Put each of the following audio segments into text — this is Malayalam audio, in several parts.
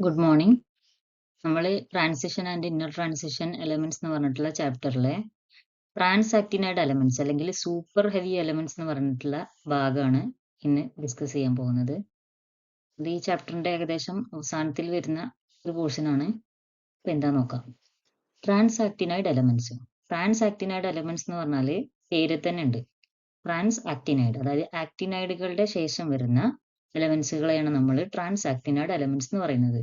Good morning. നമ്മൾ transition and inner transition elements എന്ന് പറഞ്ഞിട്ടുള്ള ചാപ്റ്ററിലെ ട്രാൻസാക്റ്റിനൈഡ് എലമെന്റ്സ് അല്ലെങ്കിൽ സൂപ്പർ ഹെവി എലമെന്റ്സ് എന്ന് പറഞ്ഞിട്ടുള്ള ഭാഗമാണ് ഇന്ന് ഡിസ്കസ് ചെയ്യാൻ പോകുന്നത്. ഇത് ഈ ചാപ്റ്ററിന്റെ ഏകദേശം അവസാനത്തിൽ വരുന്ന ഒരു പോർഷൻ ആണ്. ഇപ്പൊ എന്താ നോക്കാം. ട്രാൻസാക്റ്റിനൈഡ് എലമെന്റ്സ് എന്ന് പറഞ്ഞാൽ പേര് തന്നെ ഉണ്ട്. ട്രാൻസാക്റ്റിനൈഡ്, അതായത് ആക്റ്റിനൈഡുകളുടെ ശേഷം വരുന്ന എലമെന്റ്സുകളെയാണ് നമ്മൾ ട്രാൻസാക്റ്റിനൈഡ് എലമെന്റ്സ് എന്ന് പറയുന്നത്.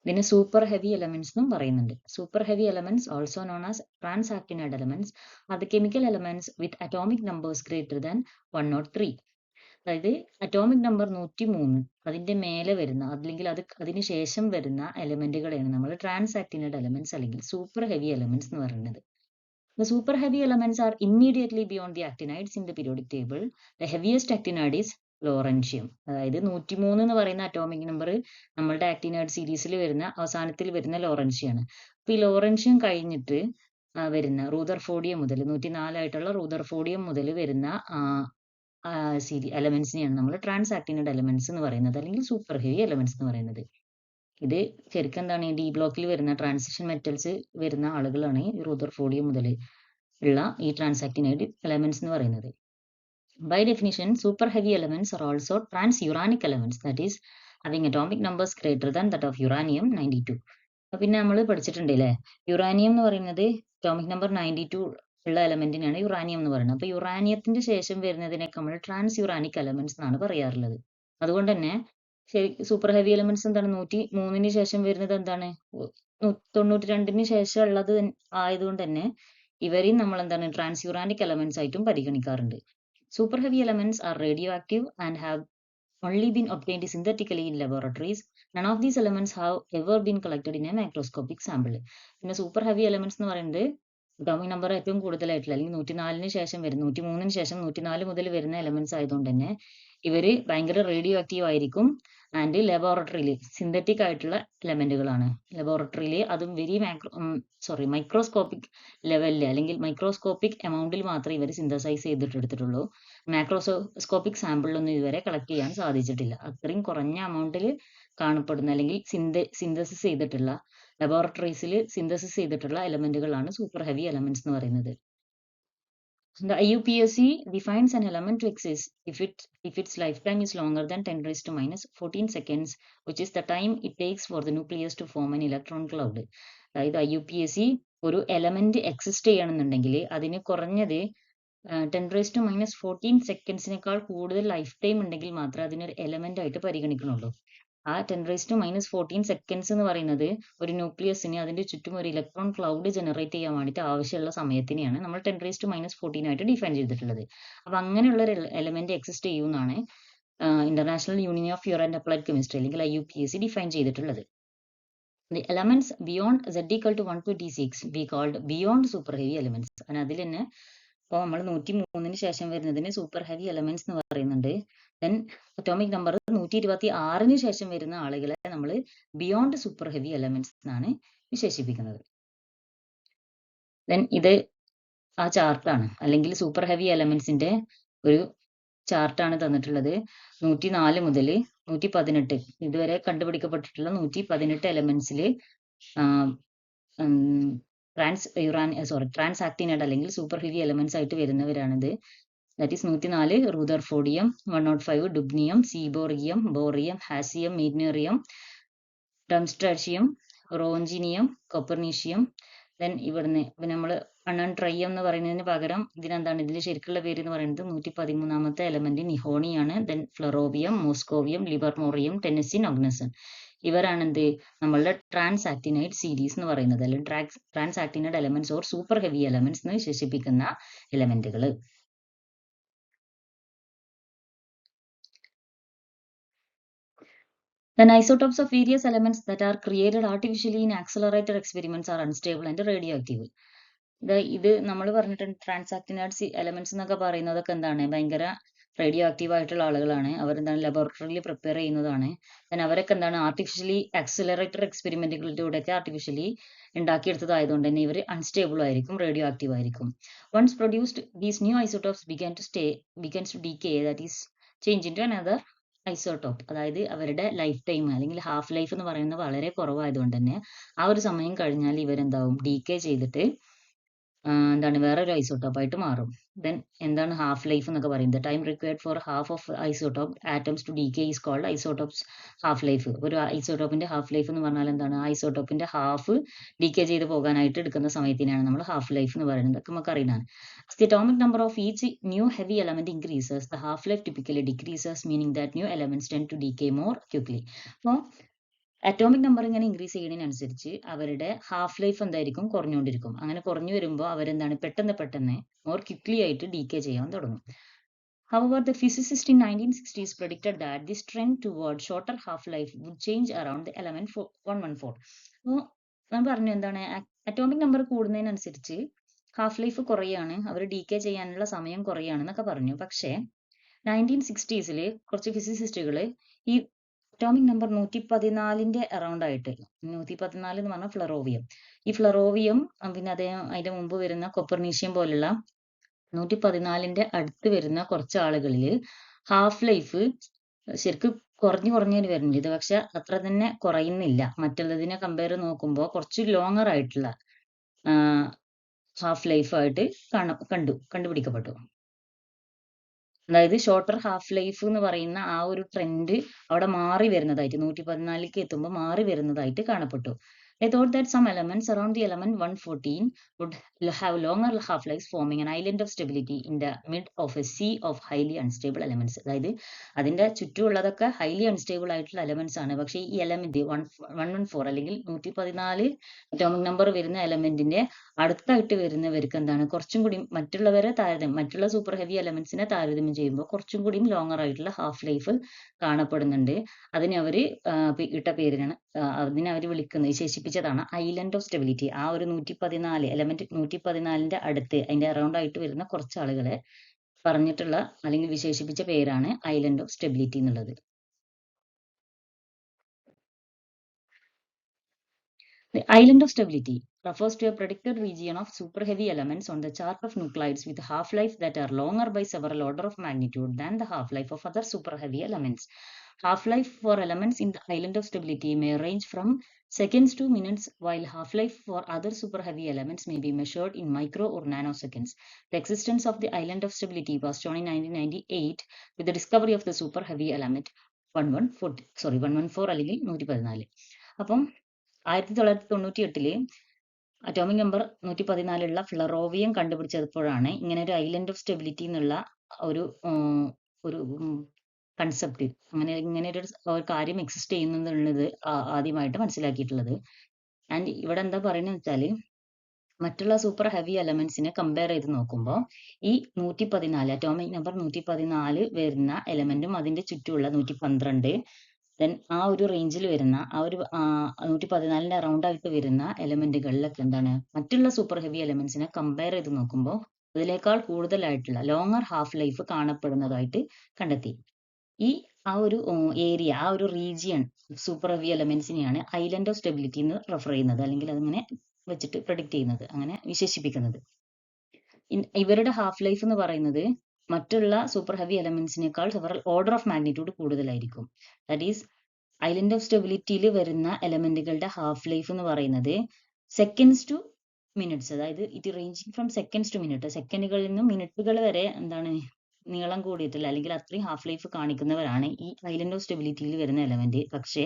ഇതിന് സൂപ്പർ ഹെവി എലമെന്റ്സ് എന്നും പറയുന്നുണ്ട്. Super heavy elements, also known as transactinide elements, are the chemical elements with atomic numbers greater than 103. അതായത് അറ്റോമിക് നമ്പർ 103 അതിന്റെ മേലെ വരുന്ന അല്ലെങ്കിൽ അതിന് ശേഷം വരുന്ന എലമെന്റുകളെയാണ് നമ്മൾ ട്രാൻസാക്റ്റിനൈഡ് എലമെന്റ്സ് അല്ലെങ്കിൽ സൂപ്പർ ഹെവി എലമെന്റ്സ് എന്ന് പറയുന്നത്. The super heavy elements are immediately beyond the actinides in the periodic table. The heaviest actinide is ലോറൻഷ്യം. അതായത് 103 എന്ന് പറയുന്ന അറ്റോമിക് നമ്പർ നമ്മളുടെ ആക്ടിനൈഡ് സീരീസിൽ വരുന്ന അവസാനത്തിൽ വരുന്ന ലോറൻഷ്യാണ്. അപ്പൊ ഈ ലോറൻഷ്യം കഴിഞ്ഞിട്ട് വരുന്ന റൂദർഫോർഡിയം മുതൽ 104 ആയിട്ടുള്ള റൂദർഫോർഡിയം മുതൽ വരുന്ന എലമെന്റ്സിനെയാണ് നമ്മൾ ട്രാൻസാക്റ്റിനൈഡ് എലമെന്റ്സ് എന്ന് പറയുന്നത്, അല്ലെങ്കിൽ സൂപ്പർ ഹെവി എലമെന്റ്സ് എന്ന് പറയുന്നത്. ഇത് ശരിക്കും എന്താണ്, ഡി ബ്ലോക്കിൽ വരുന്ന ട്രാൻസിഷൻ മെറ്റൽസ് വരുന്ന ആളുകളാണ് ഈ റൂദർഫോർഡിയം മുതൽ ഉള്ള ഈ ട്രാൻസാക്റ്റിനൈഡ് എലമെന്റ്സ് എന്ന് പറയുന്നത്. By definition, super heavy elements are also transuranic elements, that is having atomic numbers greater than that of uranium 92. പിന്നെ നമ്മൾ പഠിച്ചിട്ടുണ്ട് അല്ലേ, യുറാനിയം എന്ന് പറയുന്നത് അറ്റോമിക് നമ്പർ 92 ഉള്ള എലമെന്റിനാണ് യുറാനിയം എന്ന് പറയുന്നത്. അപ്പൊ യുറാനിയത്തിന്റെ ശേഷം വരുന്നതിനൊക്കെ നമ്മൾ ട്രാൻസ് യുറാനിക് എലമെന്റ്സ് എന്നാണ് പറയാറുള്ളത്. അതുകൊണ്ട് തന്നെ സൂപ്പർ ഹെവി എലമെന്റ്സ് എന്താണ്, 103 ശേഷം വരുന്നത് എന്താണ്, 92 ശേഷം ഉള്ളത് ആയതുകൊണ്ട് തന്നെ ഇവരെയും നമ്മൾ എന്താണ് ട്രാൻസ്യൂറാനിക് എലമെന്റ്സ് ആയിട്ടും പരിഗണിക്കാറുണ്ട്. Super heavy elements are radioactive and have only been obtained synthetically in laboratories. None of these elements have ever been collected in a microscopic sample. പിന്നെ സൂപ്പർ ഹെവി എലമെന്റ്സ് എന്ന് പറയുന്നത് അറ്റോമിക് നമ്പർ ഏറ്റവും കൂടുതലായിട്ടുള്ള അല്ലെങ്കിൽ 104 ശേഷം വരുന്ന 103 ശേഷം 104 മുതൽ വരുന്ന എലമെന്റ്സ് ആയതുകൊണ്ട് തന്നെ ഇവര് ഭയങ്കര റേഡിയോ ആക്റ്റീവ് ആയിരിക്കും. ആൻഡ് ലബോറട്ടറിയിൽ സിന്തറ്റിക് ആയിട്ടുള്ള എലമെന്റുകളാണ്. ലബോറട്ടറിയിൽ അതും മൈക്രോസ്കോപ്പിക് ലെവലിൽ അല്ലെങ്കിൽ മൈക്രോസ്കോപ്പിക് എമൗണ്ടിൽ മാത്രമേ ഇവർ സിന്തസൈസ് ചെയ്തിട്ടെടുത്തിട്ടുള്ളൂ. മാക്രോസ്കോപ്പിക് സാമ്പിളിലൊന്നും ഇതുവരെ കളക്ട് ചെയ്യാൻ സാധിച്ചിട്ടില്ല. അത്രയും കുറഞ്ഞ എമൗണ്ടിൽ കാണപ്പെടുന്ന അല്ലെങ്കിൽ സിന്തസിസ് ചെയ്തിട്ടുള്ള ലബോറട്ടറീസിൽ സിന്തസിസ് ചെയ്തിട്ടുള്ള എലമെന്റുകളാണ് സൂപ്പർ ഹെവി എലമെന്റ്സ് എന്ന് പറയുന്നത്. The IUPAC defines an element to exist if its lifetime is longer than 10⁻⁻14 seconds, which is the time it takes for the nucleus to form an electron cloud. അതായത് IUPAC ഒരു എലമെന്റ് എക്സിസ്റ്റ് ചെയ്യണമെന്നുണ്ടെങ്കിൽ അതിന് കുറഞ്ഞത് 10⁻⁻14 സെക്കൻഡ്സിനേക്കാൾ കൂടുതൽ ലൈഫ് ടൈം ഉണ്ടെങ്കിൽ മാത്രമേ അതിനൊരു എലമെന്റ് ആയിട്ട് പരിഗണിക്കണുള്ളൂ. ആ 10⁻⁻14 സെക്കൻഡ്സ് എന്ന് പറയുന്നത് ഒരു ന്യൂക്ലിയസിന് അതിന്റെ ചുറ്റും ഒരു ഇലക്ട്രോൺ ക്ലൗഡ് ജനറേറ്റ് ചെയ്യാൻ വേണ്ടിയിട്ട് ആവശ്യമുള്ള സമയത്തിനെയാണ് നമ്മൾ 10⁻⁻14 ആയിട്ട് ഡിഫൈൻ ചെയ്തിട്ടുള്ളത്. അപ്പൊ അങ്ങനെയുള്ള ഒരു എലമെന്റ് എക്സിസ്റ്റ് ചെയ്യുമെന്നാണ് international union of pure and applied chemistry അല്ലെങ്കിൽ IUPAC ഡിഫൈൻ ചെയ്തിട്ടുള്ളത്. The elements beyond Z equal to 126 we called beyond super heavy elements. അതിൽ തന്നെ ഇപ്പോൾ നമ്മൾ 103 ശേഷം വരുന്നതിന് സൂപ്പർ ഹെവി എലമെന്റ്സ് എന്ന് പറയുന്നുണ്ട്. ദെൻ അറ്റോമിക് നമ്പർ 126 ശേഷം വരുന്ന ആളുകളെ നമ്മൾ ബിയോണ്ട് സൂപ്പർ ഹെവി എലമെന്റ്സ് എന്നാണ് വിശേഷിപ്പിക്കുന്നത്. ദെൻ ഇത് ആ ചാർട്ടാണ്, അല്ലെങ്കിൽ സൂപ്പർ ഹെവി എലമെന്റ്സിന്റെ ഒരു ചാർട്ടാണ് തന്നിട്ടുള്ളത്. 104 മുതൽ 118 ഇതുവരെ കണ്ടുപിടിക്കപ്പെട്ടിട്ടുള്ള 118 എലമെന്റ്സിൽ ട്രാൻസാക്റ്റിനൈഡ് അല്ലെങ്കിൽ സൂപ്പർ ഹെവി എലമെന്റ്സ് ആയിട്ട് വരുന്നവരാണിത്. That is 104 rutherfordium, 105 dubnium, seaborgium, bohrium, hassium, meitnerium, darmstadtium, roentgenium, copernicium. Then ഇവിടുന്ന് നമ്മൾ അണൺട്രൈയം എന്ന് പറയുന്നതിന് പകരം ഇതിനെന്താണ്, ഇതിന്റെ ശരിക്കുള്ള പേര് എന്ന് പറയുന്നത് 113ാമത്തെ എലമെന്റ് നിഹോണിയാണ്. Then flerovium, moscovium, livermorium, tennessine, oganesson. ഇവരാണ് എന്ത് നമ്മളുടെ ട്രാൻസാക്റ്റിനൈഡ് സീരീസ് എന്ന് പറയുന്നത്, അല്ലെങ്കിൽ transactinide elements or super heavy elements എന്ന് വിശേഷിപ്പിക്കുന്ന എലമെന്റുകൾ. Then isotopes of various elements that are created artificially in accelerator experiments are unstable and radioactive. ഇത് നമ്മൾ പറഞ്ഞിട്ടുണ്ട്, ട്രാൻസാക്റ്റിനൈഡ് എലമെന്റ്സ് എന്നൊക്കെ പറയുന്നതൊക്കെ എന്താണ്, ഭയങ്കര റേഡിയോ ആക്റ്റീവ് ആയിട്ടുള്ള ആളുകളാണ്. അവരെന്താണ് ലബോറട്ടറിയിൽ പ്രിപ്പയർ ചെയ്യുന്നതാണ്. then അവരൊക്കെ എന്താണ് ആർട്ടിഫിഷ്യലി ആക്സിലറേറ്റർ എക്സ്പെരിമെന്റുകളിലൂടെയൊക്കെ ആർട്ടിഫിഷ്യലി ഉണ്ടാക്കിയെടുത്തതായതുകൊണ്ട് തന്നെ ഇവർ അൺസ്റ്റേബിൾ ആയിരിക്കും, റേഡിയോ ആക്റ്റീവ് ആയിരിക്കും. once produced, these new isotopes begins to decay, that is change into another isotope, അതായത് അവരുടെ ലൈഫ് ടൈം അല്ലെങ്കിൽ ഹാഫ് ലൈഫ് എന്ന് പറയുന്നത് വളരെ കുറവായതുകൊണ്ട് തന്നെ ആ ഒരു സമയം കഴിഞ്ഞാൽ ഇവരെന്താവും ഡീകേ ചെയ്തിട്ട് എന്താണ് വേറൊരു ഐസോടോപ്പ് ആയിട്ട് മാറും. ദെൻ എന്താണ് ഹാഫ് ലൈഫ് എന്നൊക്കെ പറയുന്നത്? Time required for half of isotope atoms to decay is called isotopes half life. ഒരു ഐസോടോപ്പിന്റെ ഹാഫ് ലൈഫ് എന്ന് പറഞ്ഞാൽ എന്താണ്? ഐസോടോപ്പിന്റെ ഹാഫ് ഡീകേ ചെയ്ത് പോകാനായിട്ട് എടുക്കുന്ന സമയത്തിനാണ് നമ്മൾ ഹാഫ് ലൈഫ് എന്ന് പറയുന്നത്. ഇതൊക്കെ നമുക്ക് അറിയുന്നതാണ്. As the atomic number of each new heavy element increases, the half life typically decreases, meaning that new elements tend to decay more quickly. അപ്പോൾ അറ്റോമിക് നമ്പർ ഇങ്ങനെ ഇൻക്രീസ് ചെയ്യുന്നതിനനുസരിച്ച് അവരുടെ ഹാഫ് ലൈഫ് എന്തായിരിക്കും? കുറഞ്ഞുകൊണ്ടിരിക്കും. അങ്ങനെ കുറഞ്ഞു വരുമ്പോൾ അവരെന്താണ് പെട്ടെന്ന് മോർ ക്വിക്ലി ആയിട്ട് ഡീകേ ചെയ്യാൻ തുടങ്ങും. However, the physicist in 1960s predicted that this trend toward shorter half-life would change around the element 114. അപ്പോൾ ഞാൻ പറഞ്ഞു എന്താണ്? അറ്റോമിക് നമ്പർ കൂടുന്നതിനനുസരിച്ച് ഹാഫ് ലൈഫ് കുറയാണ്, അവർ ഡീകേ ചെയ്യാനുള്ള സമയം കുറയാണെന്നൊക്കെ പറഞ്ഞു. പക്ഷേ 1960s കുറച്ച് ഫിസിസിസ്റ്റുകൾ ഈ അറ്റോമിക് നമ്പർ 114ന്റെ അറൗണ്ട് ആയിട്ട്, 114 എന്ന് പറഞ്ഞാൽ ഫ്ലറോവിയം, ഈ ഫ്ലറോവിയം പിന്നെ അതിന്റെ മുമ്പ് വരുന്ന കൊപ്പർനീഷ്യം പോലുള്ള 114ന്റെ അടുത്ത് വരുന്ന കുറച്ച് ആളുകളിൽ ഹാഫ് ലൈഫ് ശരിക്കും കുറഞ്ഞു വരുന്നുണ്ട്. ഇത് പക്ഷെ അത്ര തന്നെ കുറയുന്നില്ല. മറ്റുള്ളതിനെ കമ്പയർ നോക്കുമ്പോൾ കുറച്ച് ലോങ്ങർ ആയിട്ടുള്ള ഹാഫ് ലൈഫ് ആയിട്ട് കണ്ടുപിടിക്കപ്പെട്ടു. അതായത് ഷോർട്ടർ ഹാഫ് ലൈഫ് എന്ന് പറയുന്ന ആ ഒരു ട്രെൻഡ് അവിടെ മാറി വരുന്നതായിട്ട് 114ലേക്ക് എത്തുമ്പോൾ മാറി വരുന്നതായിട്ട് കാണപ്പെട്ടു. They thought that some elements around the element 114 would have longer half-lives, forming an island of stability in the mid of a sea of highly unstable elements. അതായത് അതിന്റെ ചുറ്റുമുള്ളതൊക്കെ highly unstable ആയിട്ടുള്ള elements ആണ്. പക്ഷേ ഈ എലമെന്റ് 114 അല്ലെങ്കിൽ 114 അറ്റോമിക് നമ്പർ വരുന്ന എലമെന്റിന്റെ അടുത്തായിട്ട് വരുന്നവർക്ക് എന്താണ് കുറച്ചും കൂടി മറ്റുള്ള സൂപ്പർ ഹെവി എലമെന്റ്സിനെ താരതമ്യം ചെയ്യുമ്പോൾ കുറച്ചും കൂടി ലോങ്ങർ ആയിട്ടുള്ള ഹാഫ് ലൈഫ് കാണപ്പെടുന്നുണ്ട്. അതിന് അവര് ഇട്ട പേരാണ്, അതിനെ അവർ വിശേഷിപ്പിച്ചതാണ് ഐലൻഡ് ഓഫ് സ്റ്റെബിലിറ്റി. ആ ഒരു 114 എലമെന്റ് 114ന്റെ അടുത്ത് അതിന്റെ അറൗണ്ട് ആയിട്ട് വരുന്ന കുറച്ച് ആളുകളെ പറഞ്ഞിട്ടുള്ള അല്ലെങ്കിൽ വിശേഷിപ്പിച്ച പേരാണ് ഐലൻഡ് ഓഫ് സ്റ്റെബിലിറ്റി എന്നുള്ളത്. The island of stability refers to a predicted region of super heavy elements on the chart of nuclides with half-life that are longer by several order of magnitude than the half-life of other super heavy elements. Half-life for elements in the island of stability may range from seconds to minutes, while half-life for other super heavy elements may be measured in micro or nanoseconds. The existence of the island of stability was shown in 1998 with the discovery of the super heavy element 114 അല്ലെങ്കിൽ 114. അപ്പം 1998 അറ്റോമിക് നമ്പർ 114 ഫ്ലറോവിയം കണ്ടുപിടിച്ചപ്പോഴാണ് ഇങ്ങനെ ഒരു ഐലൻഡ് ഓഫ് സ്റ്റെബിലിറ്റി എന്നുള്ള ഒരു കൺസെപ്റ്റ്, ഇങ്ങനെ ഒരു കാര്യം എക്സിസ്റ്റ് ചെയ്യുന്നുള്ളത് ആദ്യമായിട്ട് മനസ്സിലാക്കിയിട്ടുള്ളത്. ആൻഡ് ഇവിടെ എന്താ പറയുന്നത് വെച്ചാൽ മറ്റുള്ള സൂപ്പർ ഹെവി എലമെന്റ്സിനെ കമ്പയർ ചെയ്ത് നോക്കുമ്പോൾ ഈ 114 അറ്റോമിക് നമ്പർ 114 വരുന്ന എലമെന്റും അതിന്റെ ചുറ്റുമുള്ള 112 ദെൻ ആ ഒരു റേഞ്ചിൽ വരുന്ന ആ ഒരു 114ന്റെ അറൗണ്ട് ആയിട്ട് വരുന്ന എലമെന്റുകളിലൊക്കെ എന്താണ് മറ്റുള്ള സൂപ്പർ ഹെവി എലമെന്റ്സിനെ കമ്പയർ ചെയ്ത് നോക്കുമ്പോൾ അതിനേക്കാൾ കൂടുതലായിട്ടുള്ള ലോങ്ങർ ഹാഫ് ലൈഫ് കാണപ്പെടുന്നതായിട്ട് കണ്ടെത്തി. ആ ഒരു ഏരിയ, ആ ഒരു റീജിയൻ സൂപ്പർ ഹെവി എലമെന്റ്സിനെയാണ് ഐലൻഡ് ഓഫ് സ്റ്റെബിലിറ്റി എന്ന് റെഫർ ചെയ്യുന്നത്, അല്ലെങ്കിൽ അതിങ്ങനെ വെച്ചിട്ട് പ്രഡിക്റ്റ് ചെയ്യുന്നത്, അങ്ങനെ വിശേഷിപ്പിക്കുന്നത്. ഇവരുടെ ഹാഫ് ലൈഫ് എന്ന് പറയുന്നത് മറ്റുള്ള സൂപ്പർ ഹെവി എലമെന്റ്സിനേക്കാൾ സെവറൽ ഓർഡർ ഓഫ് മാഗ്നിറ്റ്യൂഡ് കൂടുതലായിരിക്കും. ദാറ്റ് ഈസ് ഐലൻഡ് ഓഫ് സ്റ്റെബിലിറ്റിയിൽ വരുന്ന എലമെന്റുകളുടെ ഹാഫ് ലൈഫ് എന്ന് പറയുന്നത് സെക്കൻഡ്സ് ടു മിനിറ്റ്സ്, അതായത് it ranging from seconds to minute, സെക്കൻഡുകളിൽ നിന്നും മിനിറ്റുകൾ വരെ എന്താണ് നീളം കൂടിയിട്ടില്ല അല്ലെങ്കിൽ അത്രയും ഹാഫ് ലൈഫ് കാണിക്കുന്നവരാണ് ഈ ഐലൻഡ് ഓഫ് സ്റ്റെബിലിറ്റിയിൽ വരുന്ന എലമെന്റ്. പക്ഷേ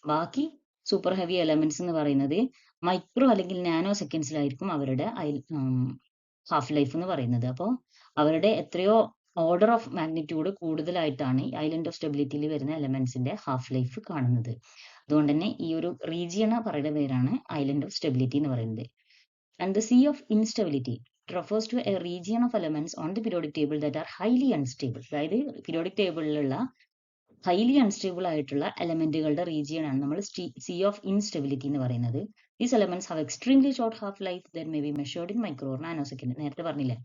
ബാക്കി സൂപ്പർ ഹെവി എലമെന്റ്സ് എന്ന് പറയുന്നത് മൈക്രോ അല്ലെങ്കിൽ നാനോ സെക്കൻഡ്സിലായിരിക്കും അവരുടെ ഹാഫ് ലൈഫ് എന്ന് പറയുന്നത്. അപ്പോൾ അവരുടെ എത്രയോ ഓർഡർ ഓഫ് മാഗ്നിറ്റ്യൂഡ് കൂടുതലായിട്ടാണ് ഐലൻഡ് ഓഫ് സ്റ്റെബിലിറ്റിയിൽ വരുന്ന എലമെന്റ്സിന്റെ ഹാഫ് ലൈഫ് കാണുന്നത്. അതുകൊണ്ട് തന്നെ ഈ ഒരു റീജിയൻ പറയുന്ന പേരാണ് ഐലൻഡ് ഓഫ് സ്റ്റെബിലിറ്റി എന്ന് പറയുന്നത്. And the sea of instability refers to a region of elements on the periodic table that are highly unstable. അതായത് പീരിയോഡിക് ടേബിളിലുള്ള ഹൈലി അൺസ്റ്റേബിൾ ആയിട്ടുള്ള എലമെന്റുകളുടെ റീജിയൻ ആണ് നമ്മൾ സീ ഓഫ് ഇൻസ്റ്റെബിലിറ്റി എന്ന് പറയുന്നത്. These elements have extremely short half-life that may be measured in micro or nanosecond. നേരത്തെ പറഞ്ഞില്ലേ,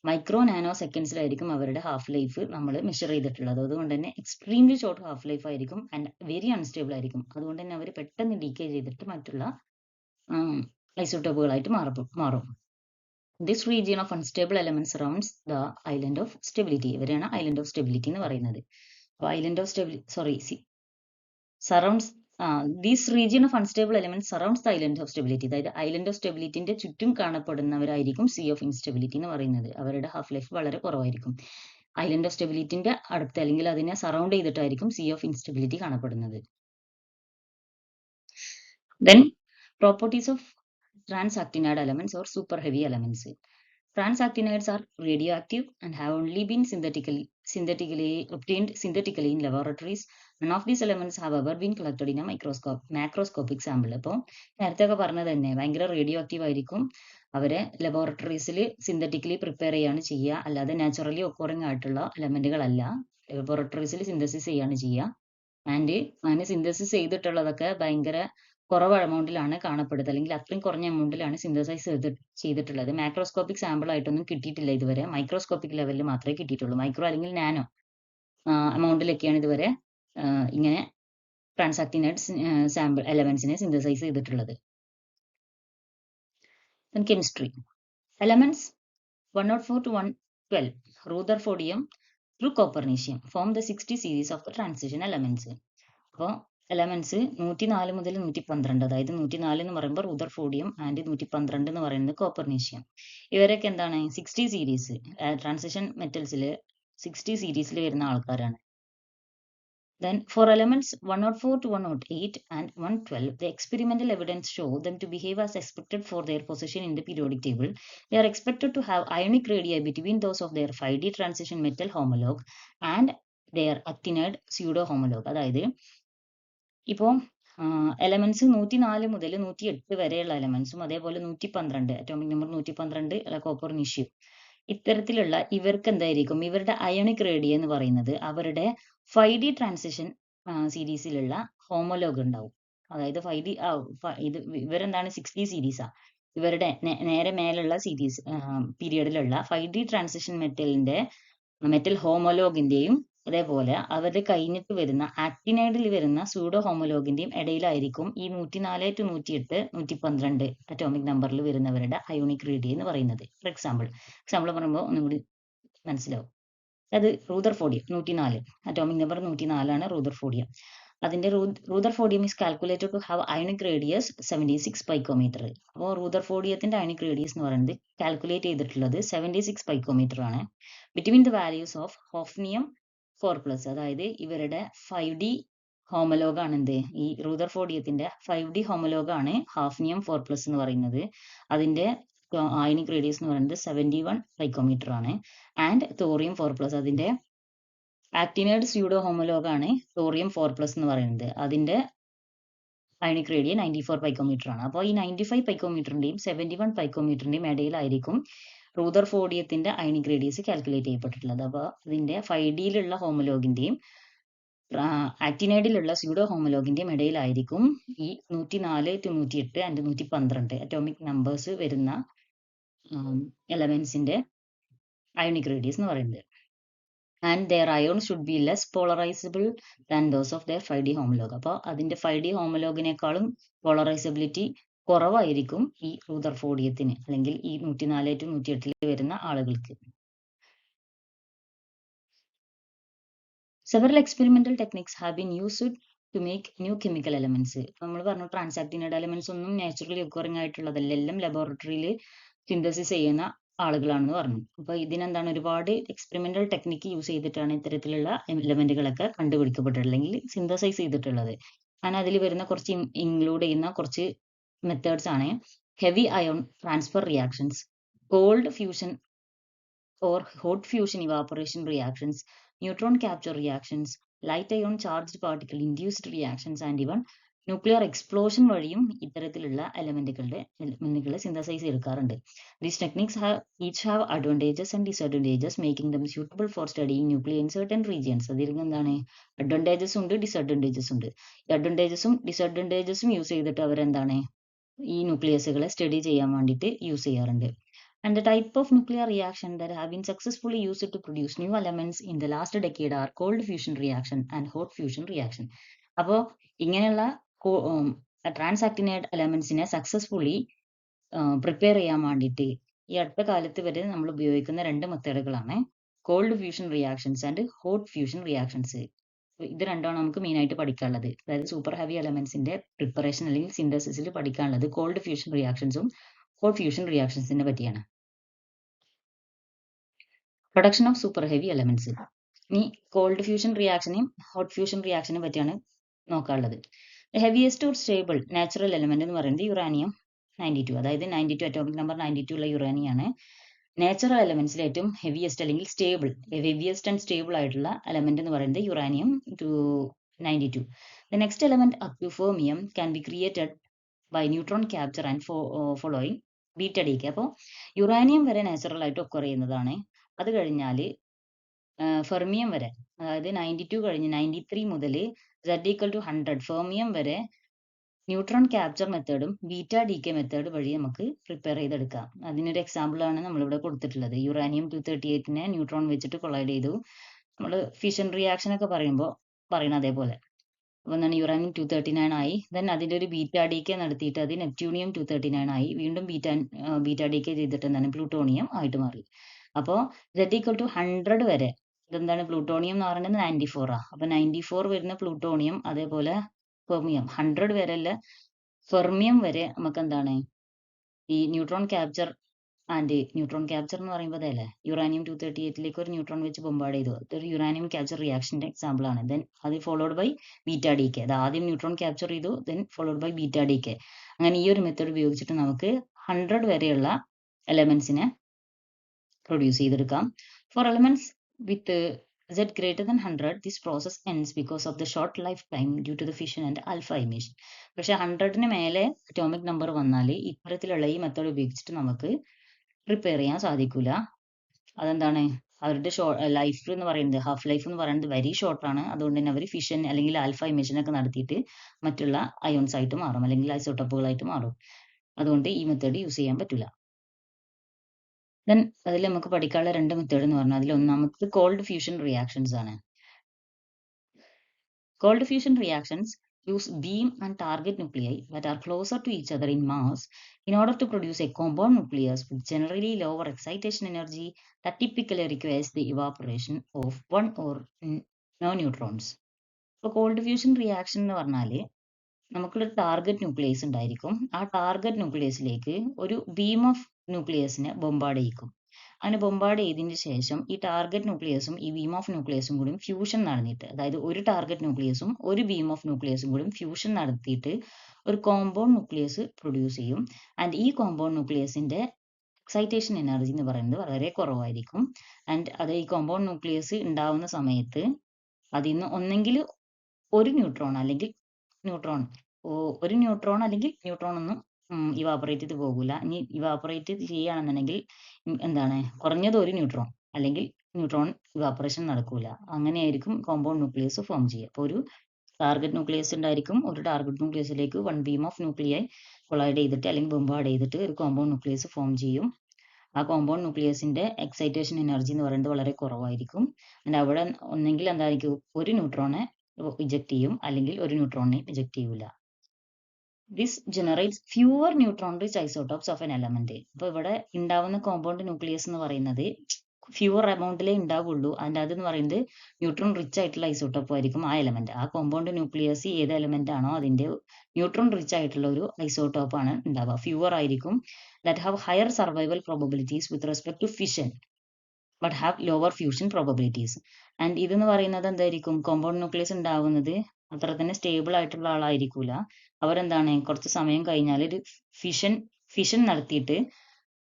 മൈക്രോ നാനോ സെക്കൻഡ്സിലായിരിക്കും അവരുടെ ഹാഫ് ലൈഫ് നമ്മൾ മെഷർ ചെയ്തിട്ടുള്ളത്. അതുകൊണ്ട് തന്നെ എക്സ്ട്രീംലി ഷോർട്ട് ഹാഫ് ലൈഫ് ആയിരിക്കും ആൻഡ് വെരി അൺസ്റ്റേബിൾ ആയിരിക്കും. അതുകൊണ്ട് തന്നെ അവർ പെട്ടെന്ന് ഡീകേ ചെയ്തിട്ട് മറ്റുള്ള ഐസോട്ടോപ്പുകളായിട്ട് മാറും. This region of unstable elements surrounds the island of stability. ഇവരെയാണ് island of stability എന്ന് പറയുന്നത്. island of stability, surrounds this region of unstable elements surrounds the island of stability. അതായത് ഐലൻഡ് ഓഫ് സ്റ്റെബിലിറ്റിന്റെ ചുറ്റും കാണപ്പെടുന്നവരായിരിക്കും സി ഓഫ് ഇൻസ്റ്റെബിലിറ്റി എന്ന് പറയുന്നത്. അവരുടെ ഹാഫ് ലൈഫ് വളരെ കുറവായിരിക്കും. ഐലൻഡ് ഓഫ് സ്റ്റെബിലിറ്റിന്റെ അടുത്ത് അല്ലെങ്കിൽ അതിനെ സറൗണ്ട് ചെയ്തിട്ടായിരിക്കും സി ഓഫ് ഇൻസ്റ്റെബിലിറ്റി കാണപ്പെടുന്നത്. Then properties of transactinide elements or super heavy elements. Transactinides are radioactive and have only been obtained synthetically in laboratories. None of these elements have ever been collected in a macroscopic sample. അപ്പോൾ നേരത്തെ ഒക്കെ പറഞ്ഞത് തന്നെ ഭയങ്കര റേഡിയോ ആക്റ്റീവ് ആയിരിക്കും. അവരെ ലബോറട്ടറീസിൽ സിന്തറ്റിക്കലി പ്രിപ്പയർ ചെയ്യാണ് ചെയ്യുക, അല്ലാതെ നാച്ചുറലി ഒക്കോറിംഗ് ആയിട്ടുള്ള എലമെന്റുകളല്ല. ലബോറട്ടറീസിൽ സിന്തസിസ് ചെയ്യാണ് ചെയ്യുക. ആൻഡ് അങ്ങനെ സിന്തസിസ് ചെയ്തിട്ടുള്ളതൊക്കെ ഭയങ്കര കുറവ് എമൗണ്ടിലാണ് കാണപ്പെടുന്നത്, അല്ലെങ്കിൽ അത്രയും കുറഞ്ഞ എമൗണ്ടിലാണ് സിന്തസൈസ് ചെയ്തിട്ടുള്ളത്. മാക്രോസ്കോപ്പിക് സാമ്പിൾ ആയിട്ടൊന്നും കിട്ടിയിട്ടില്ല ഇതുവരെ. മൈക്രോസ്കോപ്പിക് ലെവലിൽ മാത്രമേ കിട്ടിയിട്ടുള്ളൂ. മൈക്രോ അല്ലെങ്കിൽ നാനോ എമൗണ്ടിലൊക്കെയാണ് ഇതുവരെ ഇങ്ങനെ ട്രാൻസാക്റ്റിനൈഡ് സാമ്പിൾ എലമെന്റ്സിനെ സിന്തസൈസ് ചെയ്തിട്ടുള്ളത്. Chemistry elements 104 to 112 റൂദർഫോർഡിയം through copernicium form the 60 series of the transition elements. അപ്പോൾ എലമെന്റ്സ് 104 മുതൽ 112, അതായത് 104 എന്ന് പറയുമ്പോൾ റൂദർഫോർഡിയം ആൻഡ് 112 എന്ന് പറയുന്നത് കോപ്പർനീഷ്യം. ഇവരൊക്കെ എന്താണ് 60 സീരീസ് ട്രാൻസിഷൻ മെറ്റൽസിൽ 60 സീരീസിൽ വരുന്ന ആൾക്കാരാണ്. Then for elements 104 to 108 and 112, the experimental evidence show them to behave as expected for their position in the periodic table. They are expected to have ionic radii between those of their 5D transition metal homologue and their actinide pseudo homologue. അതായത് ഇപ്പോൾ എലമെന്റ്സ് 104 മുതൽ 108 വരെയുള്ള എലമെന്റ്സും അതേപോലെ 112 അറ്റോമിക് നമ്പർ 112 കോപ്പർനീഷ്യം, ഇത്തരത്തിലുള്ള ഇവർക്ക് എന്തായിരിക്കും, ഇവരുടെ അയോണിക് റേഡിയ എന്ന് പറയുന്നത് അവരുടെ 5D ട്രാൻസിഷൻ സീരീസിലുള്ള ഹോമോലോഗ് ഉണ്ടാവും. അതായത് 5D ഇവരെന്താണ് 60 സീരീസാ. ഇവരുടെ നേരെ മേലുള്ള സീരീസ് പീരിയഡിലുള്ള 5D ട്രാൻസിഷൻ മെറ്റൽ ഹോമോലോഗിന്റെയും അതേപോലെ അവരുടെ കഴിഞ്ഞിട്ട് വരുന്ന ആക്ടിനൈഡിൽ വരുന്ന സൂഡോ ഹോമോലോഗിന്റെയും ഇടയിലായിരിക്കും ഈ 104 to 108 112 അറ്റോമിക് നമ്പറിൽ വരുന്നവരുടെ അയോണിക് റേഡിയ എന്ന് പറയുന്നത്. ഫോർ എക്സാമ്പിൾ പറയുമ്പോൾ ഒന്നും കൂടി മനസ്സിലാവും. അത് റൂദർഫോർഡിയം 104, അറ്റോമിക് നമ്പർ 104 ആണ് റൂദർഫോർഡിയം. അതിന്റെ rutherfordium is calculated to have ionic radius 76 picometre. അപ്പോൾ റൂദർഫോർഡിയത്തിന്റെ അയോണിക് റേഡിയസ് എന്ന് പറയുന്നത് കാൽക്കുലേറ്റ് ചെയ്തിട്ടുള്ളത് 76 പൈക്കോമീറ്റർ ആണ്. ബിറ്റ്വീൻ ദ വാല്യൂസ് ഓഫ് ഹോഫ്നിയം 4+, അതായത് ഇവരുടെ 5D ഹോമലോഗ് ആണ് എന്ത്, ഈ റൂദർഫോർഡിയത്തിന്റെ 5D ഹോമലോഗ് ആണ് ഹാഫ്നിയം 4+ എന്ന് പറയുന്നത്. അതിന്റെ അയോണിക് റേഡിയസ് എന്ന് പറയുന്നത് 71 പൈക്കോമീറ്റർ ആണ്. ആൻഡ് തോറിയം 4+, അതിന്റെ ആക്ടിനൈഡ് സ്യൂഡോ ഹോമലോഗ് ആണ് തോറിയം 4+ എന്ന് പറയുന്നത്. അതിന്റെ അയോണിക് റേഡിയ 94 പൈക്കോമീറ്റർ ആണ്. അപ്പോൾ ഈ 95 പൈക്കോമീറ്ററിന്റെയും 71 പൈക്കോമീറ്ററിന്റെയും ഇടയിലായിരിക്കും റൂദർഫോർഡിയത്തിന്റെ അയോണിക് റേഡിയസ് കാൽക്കുലേറ്റ് ചെയ്യപ്പെട്ടിട്ടുള്ളത്. അപ്പോൾ ഇതിന്റെ 5Dയിലുള്ള ഹോമലോഗിന്റെയും ആക്ടിനൈഡിലുള്ള സ്യൂഡോ ഹോമലോഗിന്റെയും ഇടയിലായിരിക്കും ഈ 104 to 108 ആൻഡ് 112 അറ്റോമിക് നമ്പേഴ്സ് വരുന്ന എലമെന്റ്സിന്റെ അയോണിക് റേഡിയസ് എന്ന് പറയുന്നത്. And their ions should be less polarizable than those of their 5D homologue. അപ്പോൾ അതിന്റെ 5D ഹോമലോഗിനേക്കാളും പോളറൈസബിലിറ്റി കുറവായിരിക്കും ഈ റൂദർഫോർഡിയത്തിന്, അല്ലെങ്കിൽ ഈ 104 to 108 വരുന്ന ആളുകൾക്ക്. Several experimental techniques have been used to make new chemical elements. നമ്മൾ പറഞ്ഞു ട്രാൻസാക്റ്റിനൈഡ് എലമെന്റ്സ് ഒന്നും നാച്ചുറലി ഒക്കറിംഗ് ആയിട്ടുള്ളതല്ല, എല്ലാം ലബോറട്ടറിയിൽ സിന്തസിസ് ചെയ്യുന്ന ആളുകളാണെന്ന് പറഞ്ഞു. അപ്പൊ ഇതിനെന്താണ് ഒരുപാട് എക്സ്പെരിമെന്റൽ ടെക്നിക്ക് യൂസ് ചെയ്തിട്ടാണ് ഇത്തരത്തിലുള്ള എലമെന്റുകളൊക്കെ കണ്ടുപിടിക്കപ്പെട്ടിട്ടുള്ളത് അല്ലെങ്കിൽ സിന്തസൈസ് ചെയ്തിട്ടുള്ളത്. അങ്ങനെ അതിൽ വരുന്ന കുറച്ച് ഇൻക്ലൂഡ് ചെയ്യുന്ന കുറച്ച് മെത്തേഡ്സ് ആണ് heavy ion transfer reactions, cold fusion or hot fusion evaporation reactions, neutron capture reactions, light ion charged particle induced reactions, and even nuclear explosion വഴിയും ഇത്തരത്തിലുള്ള എലമെന്റുകളെ synthesise ചെയ്തെടുക്കാറുണ്ട്. These techniques each have advantages and disadvantages, making them suitable for studying nuclei in certain regions. അതിൽ എന്താണ് അഡ്വാൻറ്റേജസ് ഉണ്ട്, ഡിസഡ്വാൻറ്റേജസ് ഉണ്ട്. അഡ്വാൻറ്റേജസും ഡിസഡ്വാൻറ്റേജസും യൂസ് ചെയ്തിട്ട് അവരെന്താണ് ഈ ന്യൂക്ലിയസുകളെ സ്റ്റഡി ചെയ്യാൻ വേണ്ടിയിട്ട് യൂസ് ചെയ്യാറുണ്ട്. And the type of nuclear reaction that have been successfully used to produce new elements in the last decade are cold fusion reaction and hot fusion reaction. അപ്പോൾ ഇങ്ങനെയുള്ള ട്രാൻസാക്റ്റിനൈഡ് എലമെന്റ്സിനെ സക്സസ്ഫുള്ളി പ്രിപ്പയർ ചെയ്യാൻ വേണ്ടിയിട്ട് ഈ അടുത്ത കാലത്ത് വരെ നമ്മൾ ഉപയോഗിക്കുന്ന രണ്ട് മെത്തേഡുകളാണ് cold fusion reactions and hot fusion reactions. ഇത് രണ്ടാണ് നമുക്ക് മെയിൻ ആയിട്ട് പഠിക്കാനുള്ളത്. അതായത് സൂപ്പർ ഹെവി എലമെന്റ്സിന്റെ പ്രിപ്പറേഷൻ അല്ലെങ്കിൽ സിന്തസിസിൽ പഠിക്കാനുള്ളത് കോൾഡ് ഫ്യൂഷൻ റിയാക്ഷൻസും ഹോട്ട് ഫ്യൂഷൻ റിയാക്ഷൻസിനെ പറ്റിയാണ്. Production of super heavy elements. ഇനി കോൾഡ് ഫ്യൂഷൻ റിയാക്ഷനെയും ഹോട്ട് ഫ്യൂഷൻ റിയാക്ഷനെ പറ്റിയാണ് നോക്കാനുള്ളത്. Heaviest or stable natural element എന്ന് പറയുന്നത് യുറാനിയം 92, അതായത് 92 അറ്റോമിക് നമ്പർ 92 ഉള്ള യുറാനിയാണ് നാച്ചുറൽ എലമെന്റ്സിൽ ഏറ്റവും ഹെവിയസ്റ്റ് അല്ലെങ്കിൽ ഹെവിയസ്റ്റ് ആൻഡ് സ്റ്റേബിൾ ആയിട്ടുള്ള എലമെന്റ് എന്ന് പറയുന്നത് uranium 92. The next element actinium can be created by neutron capture and following beta ഡീക്കെ. അപ്പോൾ യുറാനിയം വരെ നാച്ചുറൽ ആയിട്ട് ഒക്കർ ചെയ്യുന്നതാണ്. അത് കഴിഞ്ഞാൽ ഫെർമിയം വരെ, അതായത് 92 കഴിഞ്ഞ് 93 മുതൽ Z=100 ഫെർമിയം വരെ ന്യൂട്രോൺ ക്യാപ്ചർ മെത്തേഡും ബീറ്റ ഡീക്കെ മെത്തേഡ് വഴി നമുക്ക് പ്രിപ്പയർ ചെയ്തെടുക്കാം. അതിനൊരു എക്സാമ്പിൾ ആണ് നമ്മളിവിടെ കൊടുത്തിട്ടുള്ളത്. യുറാനിയം 238നെ ന്യൂട്രോൺ വെച്ചിട്ട് കൊളൈഡ് ചെയ്തു. നമ്മൾ ഫിഷൻ റിയാക്ഷൻ ഒക്കെ പറയുമ്പോൾ പറയുന്നത് അതേപോലെ. അപ്പോൾ എന്താണ് യുറാനിയം 239 ആയി. ദെൻ അതിൻ്റെ ഒരു ബീറ്റ ഡീക്കെ നടത്തിയിട്ട് അത് നെപ്റ്റ്യൂണിയം 239 ആയി. വീണ്ടും ബീറ്റ ഡീക്കെ ചെയ്തിട്ട് എന്താണ് പ്ലൂട്ടോണിയം ആയിട്ട് മാറി. അപ്പോൾ Z=100 വരെ ഇതെന്താണ് പ്ലൂട്ടോണിയം എന്ന് പറയുന്നത് 94 ആ. അപ്പോൾ 94 വരുന്ന പ്ലൂട്ടോണിയം അതേപോലെ ഫെർമിയം 100 വരെയുള്ള ഫെർമിയം വരെ നമുക്ക് എന്താണ് ഈ ന്യൂട്രോൺ ക്യാപ്ചർ എന്ന് പറയുമ്പോൾ അതല്ലേ യുറാനിയം 238ലേക്ക് ഒരു ന്യൂട്രോൺ വെച്ച് ബോംബാർഡ് ചെയ്തു. അതൊരു യുറാനിയം ക്യാപ്ചർ റിയാക്ഷന്റെ എക്സാമ്പിൾ ആണ്. ദെൻ അത് ഫോളോഡ് ബൈ ബീറ്റ ഡീക്കെ. അത് ആദ്യം ന്യൂട്രോൺ ക്യാപ്ചർ ചെയ്തു, then followed by beta decay. അങ്ങനെ ഈ ഒരു മെത്തേഡ് ഉപയോഗിച്ചിട്ട് നമുക്ക് 100 വരെയുള്ള എലമെന്റ്സിനെ പ്രൊഡ്യൂസ് ചെയ്തെടുക്കാം. For elements with Z greater than 100, this process ends because of the short lifetime due to the fission and alpha emission. പക്ഷെ 100ന് മേലെ അറ്റോമിക് നമ്പർ വന്നാൽ ഇത്തരത്തിലുള്ള ഈ മെത്തേഡ് ഉപയോഗിച്ചിട്ട് നമുക്ക് പ്രിപ്പയർ ചെയ്യാൻ സാധിക്കില്ല. അതെന്താണ് അവരുടെ ലൈഫ് എന്ന് പറയുന്നത്, ഹാഫ് ലൈഫ് എന്ന് പറയുന്നത് വെരി ഷോർട്ട് ആണ്. അതുകൊണ്ട് തന്നെ അവർ ഫിഷൻ അല്ലെങ്കിൽ ആൽഫ എമിഷൻ ഒക്കെ നടത്തിയിട്ട് മറ്റുള്ള അയോൺസ് ആയിട്ട് മാറും അല്ലെങ്കിൽ ഐസോട്ടോപ്പുകളായിട്ട് മാറും. അതുകൊണ്ട് ഈ മെത്തേഡ് യൂസ് ചെയ്യാൻ പറ്റില്ല. ദെൻ അതിൽ നമുക്ക് പഠിക്കാനുള്ള രണ്ട് മെത്തേഡ് എന്ന് പറഞ്ഞാൽ അതിൽ ഒന്നാമത് കോൾഡ് ഫ്യൂഷൻ റിയാക്ഷൻസ് ആണ്. Cold fusion reactions use beam and target nuclei that are closer to each other in mass in order to produce a compound nucleus with generally lower excitation energy that typically requires the evaporation of one or no neutrons. ഇപ്പോൾ കോൾഡ് ഫ്യൂഷൻ റിയാക്ഷൻ എന്ന് പറഞ്ഞാൽ നമുക്കൊരു ടാർഗറ്റ് ന്യൂക്ലിയസ് ഉണ്ടായിരിക്കും. ആ ടാർഗറ്റ് ന്യൂക്ലിയസിലേക്ക് ഒരു ബീം ഓഫ് ന്യൂക്ലിയസിനെ ബൊമ്പാർഡ് ചെയ്യിക്കും. അങ്ങനെ ബൊമ്പാർഡ് ചെയ്തതിന് ശേഷം ഈ ടാർഗറ്റ് ന്യൂക്ലിയസും ഈ ബീം ഓഫ് ന്യൂക്ലിയസും കൂടി ഫ്യൂഷൻ നടന്നിട്ട്, അതായത് ഒരു ടാർഗറ്റ് ന്യൂക്ലിയസും ഒരു ബീം ഓഫ് ന്യൂക്ലിയസും കൂടി ഫ്യൂഷൻ നടത്തിയിട്ട് ഒരു കോമ്പൗണ്ട് ന്യൂക്ലിയസ് പ്രൊഡ്യൂസ് ചെയ്യും. ആൻഡ് ഈ കോമ്പൗണ്ട് ന്യൂക്ലിയസിന്റെ എക്സൈറ്റേഷൻ എനർജി എന്ന് പറയുന്നത് വളരെ കുറവായിരിക്കും. ആൻഡ് അത് ഈ കോമ്പൗണ്ട് ന്യൂക്ലിയസ് ഉണ്ടാവുന്ന സമയത്ത് അതിൽ നിന്ന് ഒന്നെങ്കിൽ ഒരു ന്യൂട്രോൺ അല്ലെങ്കിൽ ന്യൂട്രോൺ ഒന്നും ഇവാപറേറ്റ് ചെയ്ത് പോകില്ല. ഇനി ഇവാപറേറ്റ് ചെയ്യുകയാണെന്നുണ്ടെങ്കിൽ എന്താണ് കുറഞ്ഞത് ഒരു ന്യൂട്രോൺ അല്ലെങ്കിൽ ന്യൂട്രോൺ ഇവാപറേഷൻ നടക്കൂല. അങ്ങനെയായിരിക്കും കോമ്പൗണ്ട് ന്യൂക്ലിയസ് ഫോം ചെയ്യുക. അപ്പോൾ ഒരു ടാർഗറ്റ് ന്യൂക്ലിയസ് ഉണ്ടായിരിക്കും. ഒരു ടാർഗറ്റ് ന്യൂക്ലിയസിലേക്ക് one beam of nuclei collide ചെയ്തിട്ട് അല്ലെങ്കിൽ ബോംബാർഡ് ചെയ്തിട്ട് ഒരു കോമ്പൗണ്ട് ന്യൂക്ലിയസ് ഫോം ചെയ്യും. ആ കോമ്പൗണ്ട് ന്യൂക്ലിയസിന്റെ എക്സൈറ്റേഷൻ എനർജി എന്ന് പറയുന്നത് വളരെ കുറവായിരിക്കും. ആൻഡ് അവിടെ ഒന്നെങ്കിൽ എന്തായിരിക്കും ഒരു ന്യൂട്രോണെ ഇജക്ട് ചെയ്യും അല്ലെങ്കിൽ ഒരു ന്യൂട്രോണിനെ ഇജക്ട് ചെയ്യൂല. This generates fewer neutron rich isotopes of an element. അപ്പോൾ ഇവിടെ ഉണ്ടാവുന്ന കോമ്പൗണ്ട് ന്യൂക്ലിയസ് എന്ന് പറയുന്നത് ഫ്യൂവർ എമൗണ്ടിലേ ഉണ്ടാവുള്ളൂ. അതിൻ്റെ അതെന്ന് പറയുന്നത് ന്യൂട്രോൺ റിച്ച് ആയിട്ടുള്ള ഐസോട്ടോപ്പ് ആയിരിക്കും ആ എലമെന്റ്. ആ കോമ്പൗണ്ട് ന്യൂക്ലിയസ് ഏത് എലമെന്റ് ആണോ അതിന്റെ ന്യൂട്രോൺ റിച്ച് ആയിട്ടുള്ള ഒരു ഐസോട്ടോപ്പ് ആണ് ഉണ്ടാവുക. ഫ്യൂവർ ആയിരിക്കും. That have higher survival probabilities with respect to fission but have lower fusion probabilities. And ഇതെന്ന് പറയുന്നത് എന്തായിരിക്കും, കോമ്പൗണ്ട് ന്യൂക്ലിയസ് ഉണ്ടാവുന്നത് അത്ര തന്നെ സ്റ്റേബിൾ ആയിട്ടുള്ള ആളായിരിക്കൂല. അവരെന്താണ് കുറച്ച് സമയം കഴിഞ്ഞാൽ ഒരു ഫിഷൻ നടത്തിയിട്ട്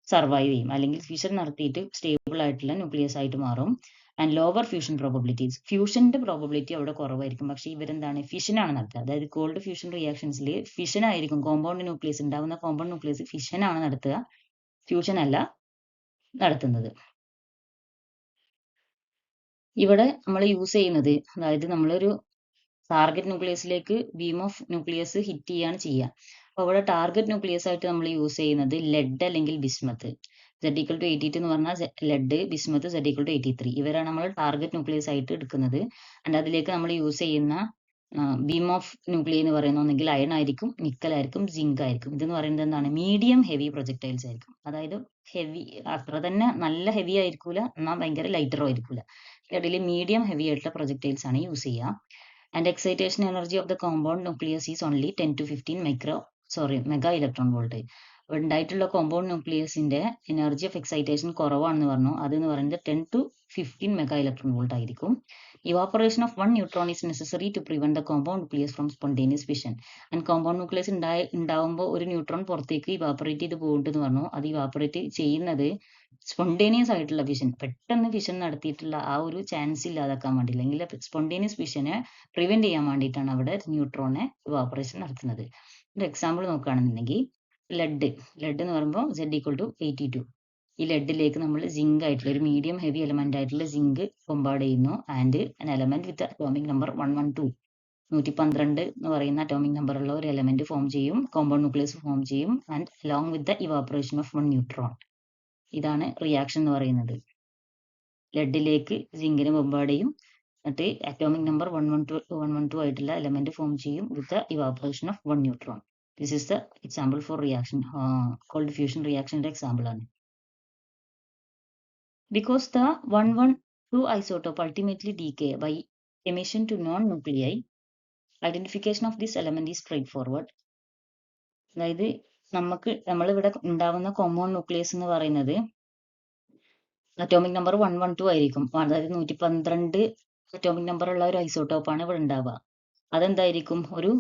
സർവൈവ് ചെയ്യും അല്ലെങ്കിൽ ഫിഷൻ നടത്തിയിട്ട് സ്റ്റേബിൾ ആയിട്ടുള്ള ന്യൂക്ലിയസ് ആയിട്ട് മാറും. ആൻഡ് ലോവർ ഫ്യൂഷൻ പ്രോബബിലിറ്റീസ്, ഫ്യൂഷന്റെ പ്രോബബിലിറ്റി അവിടെ കുറവായിരിക്കും. പക്ഷേ ഇവരെന്താണ് ഫിഷൻ ആണ് നടത്തുക. അതായത് കോൾഡ് ഫ്യൂഷൻ റിയാക്ഷൻസിൽ ഫിഷൻ ആയിരിക്കും, കോമ്പൗണ്ട് ന്യൂക്ലിയസ് ഉണ്ടാവുന്ന കോമ്പൗണ്ട് ന്യൂക്ലിയസ് ഫിഷൻ ആണ് നടത്തുക, ഫ്യൂഷൻ അല്ല നടത്തുന്നത്. ഇവിടെ നമ്മൾ യൂസ് ചെയ്യുന്നത്, അതായത് നമ്മളൊരു ടാർഗറ്റ് ന്യൂക്ലിയസിലേക്ക് ബീം ഓഫ് ന്യൂക്ലിയസ് ഹിറ്റ് ചെയ്യാണ് ചെയ്യുക. അപ്പോൾ ഇവിടെ ടാർഗറ്റ് ന്യൂക്ലിയസ് ആയിട്ട് നമ്മൾ യൂസ് ചെയ്യുന്നത് ലെഡ് അല്ലെങ്കിൽ ബിസ്മത്ത്. Z=82 എന്ന് പറഞ്ഞാൽ ലെഡ്, ബിസ്മത്ത് Z=83. ഇവരാണ് നമ്മൾ ടാർഗറ്റ് ന്യൂക്ലിയസ് ആയിട്ട് എടുക്കുന്നത്. ആൻഡ് അതിലേക്ക് നമ്മൾ യൂസ് ചെയ്യുന്ന ബീം ഓഫ് ന്യൂക്ലിയ എന്ന് പറയുന്നത് ഒന്നെങ്കിൽ അയൺ ആയിരിക്കും, നിക്കൽ ആയിരിക്കും, സിങ്ക് ആയിരിക്കും. ഇതെന്ന് പറയുന്നത് എന്താണ് മീഡിയം ഹെവി പ്രൊജക്ടൈൽസ് ആയിരിക്കും. അതായത് ഹെവി അത്ര തന്നെ നല്ല ഹെവി ആയിരിക്കൂല, എന്നാൽ ഭയങ്കര ലൈറ്ററും ആയിരിക്കൂല. ഇടയിൽ മീഡിയം ഹെവി ആയിട്ടുള്ള പ്രൊജക്ടൈൽസ് ആണ് യൂസ് ചെയ്യുക. and excitation energy of the compound nucleus is only 10 to 15 mega electron volt. ഉണ്ടായിട്ടുള്ള കോമ്പൗണ്ട് ന്യൂക്ലിയസിന്റെ എനർജി ഓഫ് എക്സൈറ്റേഷൻ കുറവാണെന്ന് പറഞ്ഞു. അതെന്ന് പറയുന്നത് 10 to 15 മെഗാ ഇലക്ട്രോൺ വോൾട്ട് ആയിരിക്കും. Evaporation of 1 neutron is necessary to prevent the compound nucleus from spontaneous fission. And compound nucleus ഉണ്ടാവുമ്പോൾ ഒരു ന്യൂട്രോൺ പുറത്തേക്ക് ഇവാപ്പറേറ്റ് ചെയ്ത് പോകുന്നുണ്ടെന്ന് പറഞ്ഞു. അത് ഇവാപ്പറേറ്റ് ചെയ്യുന്നത് സ്പോണ്ടേനിയസ് ആയിട്ടുള്ള ഫിഷൻ, പെട്ടെന്ന് ഫിഷൻ നടത്തിയിട്ടുള്ള ആ ഒരു ചാൻസ് ഇല്ലാതാക്കാൻ വേണ്ടി, അല്ലെങ്കിൽ സ്പോണ്ടേനിയസ് ഫിഷനെ പ്രിവെന്റ് ചെയ്യാൻ വേണ്ടിയിട്ടാണ് അവിടെ ന്യൂട്രോണെ ഇവാപ്പറേഷൻ നടത്തുന്നത്. ഒരു എക്സാമ്പിൾ നോക്കുകയാണെന്നുണ്ടെങ്കിൽ ലെഡ് എന്ന് പറയുമ്പോൾ Z=82. ഈ ലെഡിലേക്ക് നമ്മൾ സിങ്ക് ആയിട്ടുള്ള ഒരു മീഡിയം ഹെവി എലമെന്റ് ആയിട്ടുള്ള സിങ്ക് ബൊമ്പാർഡ് ചെയ്യുന്നു. And an element with atomic number 112 112 എന്ന് പറയുന്ന അറ്റോമിക് നമ്പർ ഉള്ള ഒരു എലമെന്റ് ഫോം ചെയ്യും, കോമ്പൗണ്ട് ന്യൂക്ലിയസ് ഫോം ചെയ്യും. And along with the evaporation of 1 neutron. ഇതാണ് റിയാക്ഷൻ എന്ന് പറയുന്നത്. ലെഡിലേക്ക് സിങ്കിനെ ബൊമ്പാർഡ് ചെയ്യും, എന്നിട്ട് അറ്റോമിക് നമ്പർ 112 ആയിട്ടുള്ള എലമെന്റ് ഫോം ചെയ്യും with the evaporation of 1 neutron. This is the example for reaction, cold fusion reaction example ആണ്. Because the 112 isotope ultimately decay by emission to non-nuclei, identification of this element is straightforward. അതായത് നമ്മളിവിടെ ഉണ്ടാവുന്ന കോമ്പൗണ്ട് ന്യൂക്ലിയസ് എന്ന് പറയുന്നത് അറ്റോമിക് നമ്പർ 112 ആയിരിക്കും. അതായത് 112 അറ്റോമിക് നമ്പർ ഉള്ള ഒരു ഐസോട്ടോപ്പ് ആണ് ഇവിടെ ഉണ്ടാവുക. അതെന്തായിരിക്കും, ഒരു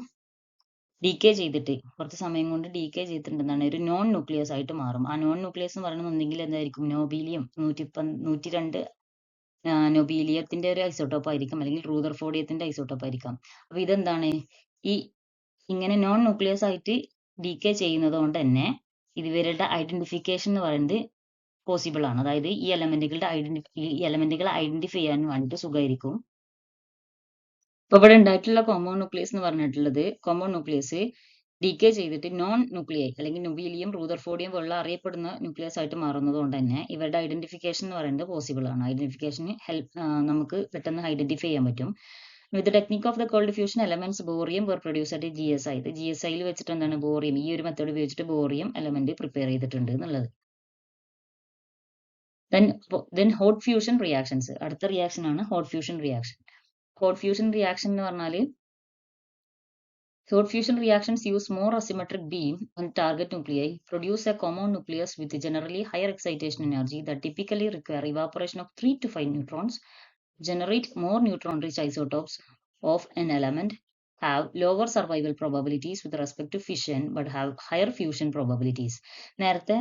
ഡീകേ ചെയ്തിട്ട് കുറച്ച് സമയം കൊണ്ട് ഡീകേ ചെയ്തിട്ടുണ്ടെന്നാണ് ഒരു നോൺ ന്യൂക്ലിയസ് ആയിട്ട് മാറും. ആ നോൺ ന്യൂക്ലിയസ് എന്ന് പറയുന്നത് ഒന്നെങ്കിൽ എന്തായിരിക്കും, നോബീലിയം 102 നൊബീലിയത്തിന്റെ ഒരു ഐസോട്ടോപ്പ് ആയിരിക്കും, അല്ലെങ്കിൽ റൂദർഫോർഡിയത്തിന്റെ ഐസോട്ടോപ്പ് ആയിരിക്കാം. അപ്പൊ ഇതെന്താണ്, ഈ ഇങ്ങനെ നോൺ ന്യൂക്ലിയസ് ആയിട്ട് ഡീകേ ചെയ്യുന്നത് കൊണ്ട് തന്നെ ഇവരുടെ ഐഡന്റിഫിക്കേഷൻ എന്ന് പറയുന്നത് പോസിബിൾ ആണ്. അതായത് ഈ എലമെന്റുകളെ ഐഡന്റിഫൈ ചെയ്യാൻ വേണ്ടിയിട്ട് സുഖമായിരിക്കും. ഇപ്പൊ ഇവിടെ ഉണ്ടായിട്ടുള്ള കോമ്പൗണ്ട് ന്യൂക്ലിയസ് എന്ന് പറഞ്ഞിട്ടുള്ളത്, കോമ്പൗണ്ട് ന്യൂക്ലിയസ് ഡീകേ ചെയ്തിട്ട് നോൺ ന്യൂക്ലിയൈ അല്ലെങ്കിൽ ന്യൂബീലിയം റൂദർഫോർഡിയം പോലുള്ള അറിയപ്പെടുന്ന ന്യൂക്ലിയസ് ആയിട്ട് മാറുന്നത് കൊണ്ട് തന്നെ ഇവരുടെ ഐഡന്റിഫിക്കേഷൻ എന്ന് പറയുന്നത് പോസിബിൾ ആണ്. ഐഡന്റിഫിക്കേഷന് നമുക്ക് പെട്ടെന്ന് ഐഡന്റിഫൈ ചെയ്യാൻ പറ്റും. With technique of the cold fusion elements bohrium were produce at GSI. ഇത് GSI വെച്ചിട്ട് എന്താണ് ബോറിയം, ഈ ഒരു മെത്തേഡ് ഉപയോഗിച്ചിട്ട് ബോറിയം എലമെന്റ് പ്രിപ്പയർ ചെയ്തിട്ടുണ്ട് എന്നുള്ളത്. then hot fusion reactions. അടുത്ത റിയാക്ഷൻ ആണ് hot fusion reaction. hot fusion reaction എന്ന് പറഞ്ഞാൽ hot fusion reactions use more asymmetric beam on target nuclei, produce a common nucleus with generally higher excitation energy that typically require evaporation of 3 to 5 neutrons, generate more neutron-rich isotopes of an element, have lower survival probabilities with respect to fission but have higher fusion probabilities. നേരത്തെ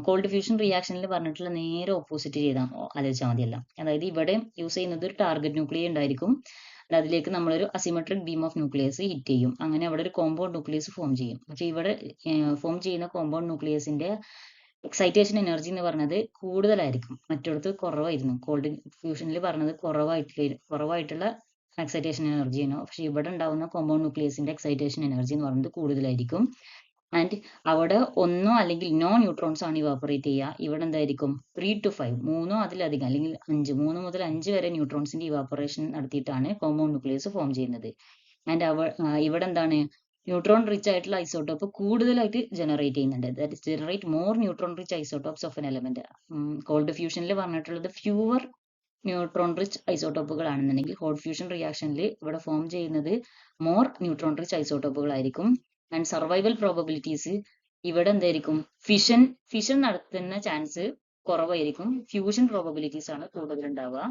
കോൾഡ് ഫ്യൂഷൻ റിയാക്ഷനിൽ പറഞ്ഞിട്ടുള്ള നേരെ ഓപ്പോസിറ്റ് ചെയ്താൽ ആലോചിച്ചാൽ മതിയല്ല. അതായത് ഇവിടെ യൂസ് ചെയ്യുന്നത് ഒരു ടാർഗറ്റ് ന്യൂക്ലിയ ഉണ്ടായിരിക്കും, അതിലേക്ക് നമ്മളൊരു asymmetric beam of nucleus hit ചെയ്യും, അങ്ങനെ അവിടെ ഒരു കോമ്പൗണ്ട് ന്യൂക്ലിയസ് ഫോം ചെയ്യും. പക്ഷെ ഇവിടെ ഫോം ചെയ്യുന്ന കോമ്പൗണ്ട് ന്യൂക്ലിയസിന്റെ എക്സൈറ്റേഷൻ എനർജി എന്ന് പറഞ്ഞത് കൂടുതലായിരിക്കും, മറ്റിടത്ത് കുറവായിരുന്നു. കോൾഡ് ഫ്യൂഷനിൽ പറഞ്ഞത് കുറവായിട്ടുള്ള എക്സൈറ്റേഷൻ എനർജിയാണ്. പക്ഷെ ഇവിടെ ഉണ്ടാവുന്ന കോമ്പൗണ്ട് ന്യൂക്ലിയസിന്റെ എക്സൈറ്റേഷൻ എനർജി എന്ന് പറയുന്നത് കൂടുതലായിരിക്കും. ആൻഡ് അവിടെ ഒന്നോ അല്ലെങ്കിൽ നോ ന്യൂട്രോൺസ് ആണ് ഇവാപ്പറേറ്റ് ചെയ്യുക. ഇവിടെ എന്തായിരിക്കും 3 to 5, 3 അതിലധികം അല്ലെങ്കിൽ 3 മുതൽ 5 വരെ ന്യൂട്രോൺസിന്റെ ഇവാപ്പറേഷൻ നടത്തിയിട്ടാണ് കോമ്പൗണ്ട് ന്യൂക്ലിയസ് ഫോം ചെയ്യുന്നത്. ആൻഡ് ഇവിടെ എന്താണ്, ന്യൂട്രോൺ റിച്ച് ആയിട്ടുള്ള ഐസോട്ടോപ്പ് കൂടുതലായിട്ട് ജനറേറ്റ് ചെയ്യുന്നുണ്ട്. That generate more neutron rich isotopes of an element. Cold ഫ്യൂഷനിൽ പറഞ്ഞിട്ടുള്ളത് ഫ്യൂവർ ന്യൂട്രോൺ റിച്ച് ഐസോട്ടോപ്പുകൾ ആണെന്നുണ്ടെങ്കിൽ ഹോട്ട് ഫ്യൂഷൻ റിയാക്ഷനിൽ ഇവിടെ ഫോം ചെയ്യുന്നത് മോർ ന്യൂട്രോൺ റിച്ച് ഐസോട്ടോപ്പുകൾ ആയിരിക്കും. ആൻഡ് സർവൈവൽ പ്രോബബിലിറ്റീസ് ഇവിടെ എന്തായിരിക്കും, ഫിഷൻ നടത്തുന്ന ചാൻസ് കുറവായിരിക്കും, ഫ്യൂഷൻ പ്രോബബിലിറ്റീസ് ആണ് കൂടുതൽ ഉണ്ടാവുക.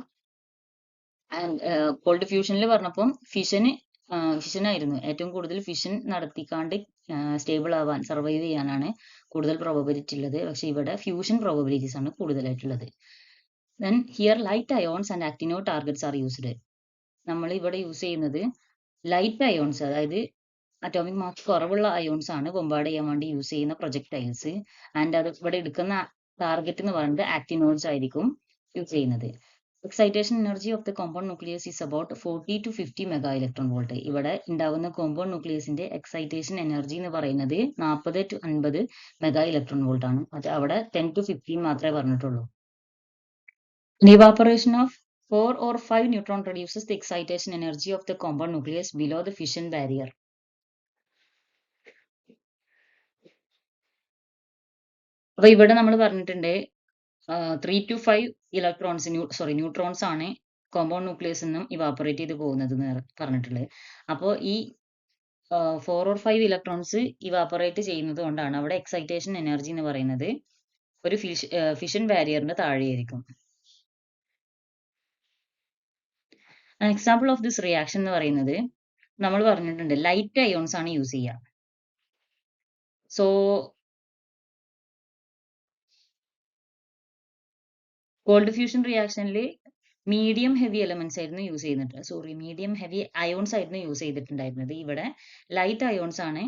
ആൻഡ് കോൾഡ് ഫ്യൂഷനിൽ പറഞ്ഞപ്പം ഫിഷനായിരുന്നു ഏറ്റവും കൂടുതൽ ഫിഷൻ നടത്തിക്കാണ്ട് സ്റ്റേബിൾ ആവാൻ, സർവൈവ് ചെയ്യാനാണ് കൂടുതൽ പ്രോബബിലിറ്റി ഉള്ളത്. പക്ഷെ ഇവിടെ ഫ്യൂഷൻ പ്രോബബിലിറ്റീസ് ആണ് കൂടുതലായിട്ടുള്ളത്. Then here light ions and actino targets are used. നമ്മൾ ഇവിടെ യൂസ് ചെയ്യുന്നത് ലൈറ്റ് അയോൺസ്, അതായത് അറ്റോമിക് മാസ് കുറവുള്ള അയോൺസ് ആണ് ബൊമ്പാർഡ് ചെയ്യാൻ വേണ്ടി യൂസ് ചെയ്യുന്ന പ്രൊജക്ടൈൽസ്. ആൻഡ് അത് ഇവിടെ എടുക്കുന്ന ടാർഗറ്റ് എന്ന് പറയുന്നത് ആക്ടിനോഡ്സ് ആയിരിക്കും യൂസ് ചെയ്യുന്നത്. Excitation energy of the compound nucleus is about 40 to 50 mega electron volt. ഇവിടെ ഉണ്ടാകുന്ന കോമ്പൗണ്ട് ന്യൂക്ലിയസിന്റെ എക്സൈറ്റേഷൻ എനർജി എന്ന് പറയുന്നത് 40 to 50 മെഗാ ഇലക്ട്രോൺ വോൾട്ട് ആണ്. അത് അവിടെ 10 to 15 മാത്രമേ പറഞ്ഞിട്ടുള്ളൂ. Evaporation of 4 or 5 neutron reduces the excitation energy of the compound nucleus below the fission barrier. അപ്പൊ ഇവിടെ നമ്മൾ പറഞ്ഞിട്ടുണ്ട് 3 to 5 ന്യൂട്രോൺസ് ആണ് കോമ്പൗണ്ട് ന്യൂക്ലിയസ് നിന്നും ഇവാപ്പറേറ്റ് ചെയ്ത് പോകുന്നത് എന്ന് പറഞ്ഞിട്ടുള്ളത്. അപ്പോൾ ഈ 4 or 5 ഇലക്ട്രോൺസ് ഇവാപ്പറേറ്റ് ചെയ്യുന്നത് കൊണ്ടാണ് അവിടെ എക്സൈറ്റേഷൻ എനർജി എന്ന് പറയുന്നത് ഒരു ഫിഷൻ ബാരിയറിന്റെ താഴെയായിരിക്കും. എക്സാമ്പിൾ ഓഫ് ദിസ് റിയാക്ഷൻ എന്ന് പറയുന്നത് നമ്മൾ പറഞ്ഞിട്ടുണ്ട് ലൈറ്റ് അയോൺസ് ആണ് യൂസ് ചെയ്യുക. സോ കോൾഡ് ഫ്യൂഷൻ റിയാക്ഷനിൽ മീഡിയം ഹെവി എലമെന്റ്സ് ആയിരുന്നു യൂസ് ചെയ്യുന്നത്. മീഡിയം ഹെവി അയോൺസ് ആയിരുന്നു യൂസ് ചെയ്തിട്ടുണ്ടായിരുന്നത്. ഇവിടെ ലൈറ്റ് അയോൺസ് ആണ്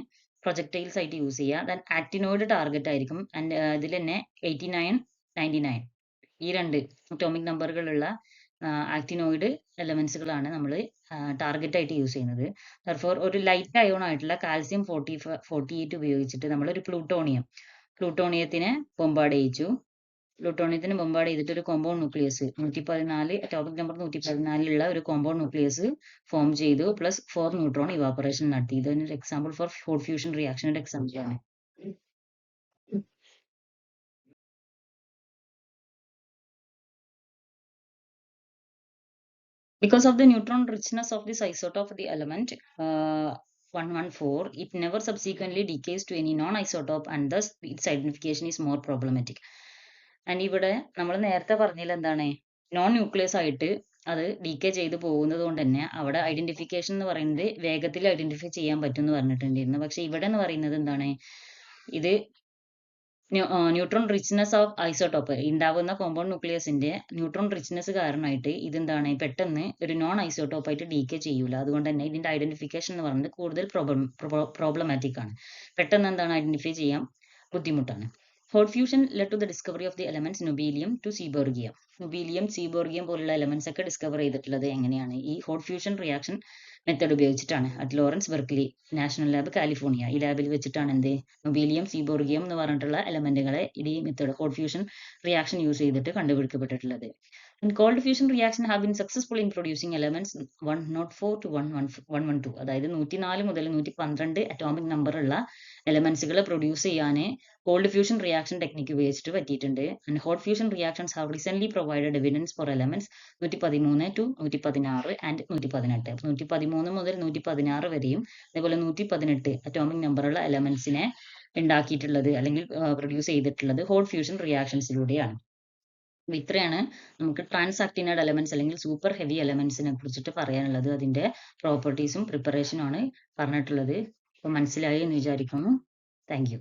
പ്രൊജക്ടൈൽസ് ആയിട്ട് യൂസ് ചെയ്യുക. ദെൻ ആക്ടിനോയിഡ് ടാർഗറ്റ് ആയിരിക്കും. ആൻഡ് ഇതിൽ തന്നെ 89, 99 ഈ രണ്ട് അറ്റോമിക് നമ്പറുകളുള്ള ആക്ടിനോയിഡ് എലമെന്റ്സുകളാണ് നമ്മൾ ടാർഗറ്റ് ആയിട്ട് യൂസ് ചെയ്യുന്നത്. ദർഫോർ ഒരു ലൈറ്റ് അയോൺ ആയിട്ടുള്ള കാൽസ്യം 48 ഉപയോഗിച്ചിട്ട് നമ്മൾ ഒരു പ്ലൂട്ടോണിയത്തിനെ ബോംബാർഡ് ചെയ്യിച്ചു. പ്ലൂട്ടോണിയത്തിന് ബോംബാർഡ് ചെയ്തിട്ട് ഒരു കോമ്പൗണ്ട് ന്യൂക്ലിയസ് 114 അറ്റോമിക് നമ്പർ 114 ഒരു കോമ്പൗണ്ട് ന്യൂക്ലിയസ് ഫോം ചെയ്തു. പ്ലസ് 4 ന്യൂട്രോൺ ഇവാപ്പറേഷൻ നടത്തി. ഇതൊരു എക്സാമ്പിൾ ഫോർ ഹോട്ട് ഫ്യൂഷൻ റിയാക്ഷന്റെ എക്സാമ്പിൾ ആണ്. Because of the neutron richness of this isotope of the element 114, it never subsequently decays to any non-isotope and thus its identification is more problematic. And ഇവിടെ നമ്മൾ നേരത്തെ പറഞ്ഞതിൽ എന്താണ് നോൺ ന്യൂക്ലിയസ് ആയിട്ട് അത് ഡീകേ ചെയ്ത് പോകുന്നത് കൊണ്ട് തന്നെ അവിടെ ഐഡന്റിഫിക്കേഷൻ എന്ന് പറയുന്നത് വേഗത്തിൽ ഐഡന്റിഫൈ ചെയ്യാൻ പറ്റും എന്ന് പറഞ്ഞിട്ടുണ്ടായിരുന്നു. പക്ഷെ ഇവിടെ എന്ന് പറയുന്നത് എന്താണ്, ഇത് ന്യൂട്രോൺ റിച്ച്നെസ് ഓഫ് ഐസോടോപ്പ് ഉണ്ടാവുന്ന കോമ്പൗണ്ട് ന്യൂക്ലിയസിന്റെ ന്യൂട്രോൺ റിച്ച്നെസ് കാരണമായിട്ട് ഇതെന്താണ് പെട്ടെന്ന് ഒരു നോൺ ഐസോടോപ്പ് ആയിട്ട് ഡീകേ ചെയ്യൂല. അതുകൊണ്ട് തന്നെ ഇതിന്റെ ഐഡന്റിഫിക്കേഷൻ എന്ന് പറയുന്നത് കൂടുതൽ പ്രോബ്ലമാറ്റിക് ആണ്. പെട്ടെന്ന് എന്താണ് ഐഡന്റിഫൈ ചെയ്യാൻ ബുദ്ധിമുട്ടാണ്. Hot fusion led to the discovery of the elements nobelium to seaborgium. Nobelium seaborgium പോലുള്ള എലമെന്റ്സ് ഒക്കെ ഡിസ്കവർ ചെയ്തിട്ടുള്ളത് എങ്ങനെയാണ്? ഈ ഹോട്ട് ഫ്യൂഷൻ റിയാക്ഷൻ മെത്തേഡ് ഉപയോഗിച്ചിട്ടാണ്. At Lawrence Berkeley National lab California, ഈ ലാബിൽ വെച്ചിട്ടാണ് എന്ത് നുബീലിയം സീബോർഗിയം എന്ന് പറഞ്ഞിട്ടുള്ള എലമെന്റുകളെ ഈ method hot fusion reaction use ചെയ്തിട്ട് കണ്ടുപിടിക്കപ്പെട്ടിട്ടുള്ളത്. And cold fusion reaction have been successful in producing elements 104 to 112. അതായത് 104 മുതൽ 112 അറ്റോമിക് നമ്പർ ഉള്ള എലമെന്റ്സുകൾ പ്രൊഡ്യൂസ് ചെയ്യാൻ കോൾഡ് ഫ്യൂഷൻ റിയാക്ഷൻ ടെക്നിക്ക് ഉപയോഗിച്ചിട്ട് പറ്റിയിട്ടുണ്ട്. And hot fusion reactions have recent provided evidence four elements 113 to 116 and 118. 113 മുതൽ 116 വരെയും അതേപോലെ 118 അറ്റോമിക് നമ്പറുള്ള എലമെന്റ്സിനെ ഉണ്ടാക്കിയിട്ടുള്ളത് അല്ലെങ്കിൽ പ്രൊഡ്യൂസ് ചെയ്തിട്ടുള്ളത് ഹോട്ട് ഫ്യൂഷൻ റിയാക്ഷൻസിലൂടെയാണ്. ഇത്രയാണ് നമുക്ക് ട്രാൻസാക്ടിനൈഡ് എലമെന്റ്സ് അല്ലെങ്കിൽ സൂപ്പർ ഹെവി എലമെന്റ്സിനെ കുറിച്ചിട്ട് പറയാനുള്ളത്. അതിന്റെ പ്രോപ്പർട്ടീസും പ്രിപ്പറേഷനും ആണ് പറഞ്ഞിട്ടുള്ളത്. അപ്പോൾ മനസ്സിലായി എന്ന് വിചാരിക്കുന്നു. Thank you.